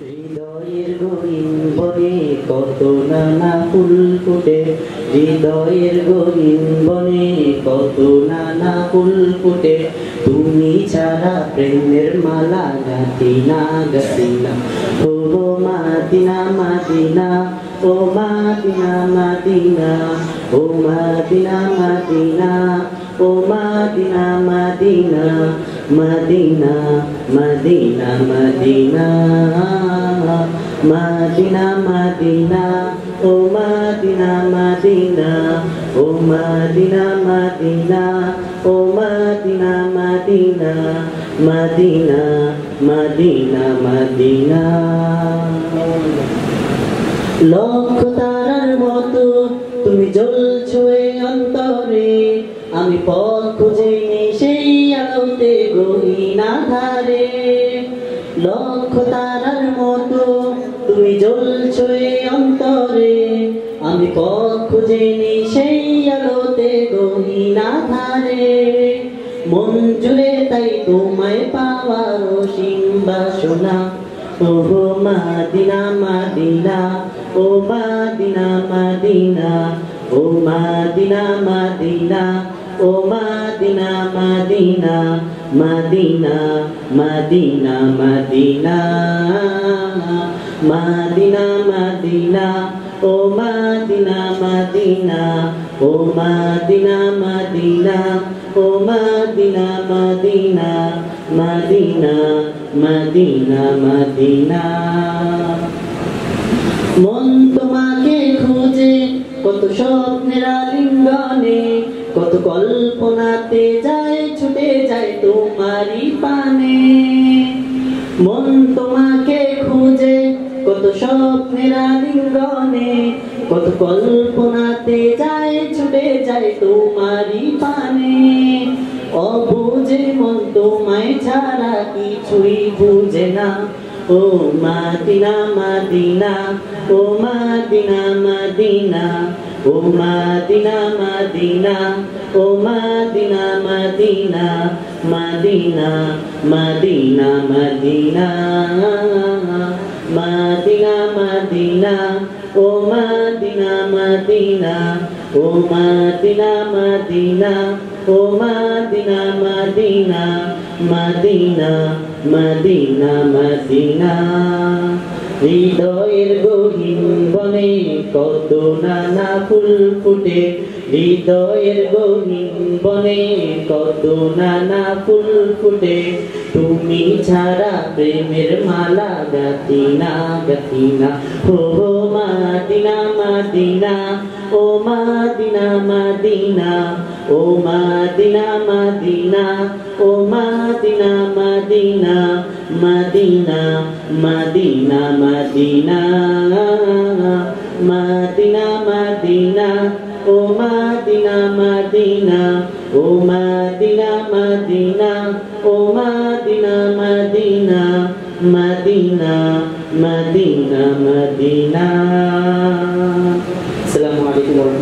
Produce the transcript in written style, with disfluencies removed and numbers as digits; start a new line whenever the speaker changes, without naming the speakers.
হৃদয়ের গহীন বনে কত নানা ফুল ফুটে, হৃদয়ের গহীন বনে কত নানা ফুল ফুটে, তুমি ছাড়া প্রেমের মালা গাঁথি না গাঁথি না। ও মাদিনা মাদিনা, ও মাদিনা মাদিনা, ও মাদিনা মাদিনা, ও Medina Medina, Medina Medina Medina, Medina Medina, ও মদিনা মদিনা, ও মদিনা মদিনা, ও Medina Medina, Medina Medina Medina. লক্ষ তারার মতো তুমি জ্বলছো এই অন্তরে, আমি পথ খুঁজে নেই সেই আলোতে গহীন আঁধারে। লক্ষ তারার মতো তুমি জ্বলছো এই অন্তরে, আমি পথ খুঁজে নেই সেই আলোতে গহীন আঁধারে। মন জুড়ে তাই তোমায় পাওয়ার অসীম বাসনা, ও মাদিনা মাদিনা, ও মাদিনা মাদিনা, ও মাদিনা মাদিনা, ও Medina Medina, Medina Medina Medina, Medina Medina, ও মাদিনা মাদিনা, ও মাদিনা মাদিনা, ও Medina Medina, Medina Medina Medina. মন তোমাকে খুঁজে কত স্বপ্নের আলিঙ্গনে, কত কল্পনাতে যায় ছুটে যায় তোমারই পানে। মন তোমাকে খুঁজে কত স্বপ্নের আলিঙ্গনে, কত কল্পনাতে যায় ছুটে যায় তোমারই পানে। অবুঝে মন তোমায় ছাড়া কিছুই বুঝে না, ও মাদিনা মাদিনা, ও মাদিনা মাদিনা, ও মাদিনা মাদিনা, ও Medina Medina, Medina Medina Medina, Medina Medina, ও মাদিনা মাদিনা, ও মাদিনা মাদিনা, ও Medina Medina, Medina Medina Medina. হৃদয়ের গহীন বনে কত নানা ফুল ফুটে, হৃদয়ের গহীন বনে কত নানা ফুল ফুটে, তুমি ছাড়া প্রেমের মালা গাঁথি না গাঁথি না। ও মাদিনা মাদিনা, ও মাদিনা মাদিনা, ও মাদিনা মাদিনা, ও Medina Medina, Medina Medina Medina, Medina Medina, ও মদিনা মদিনা, ও মদিনা মদিনা, ও Medina Medina, Medina Medina Medina. আসসালামু আলাইকুম।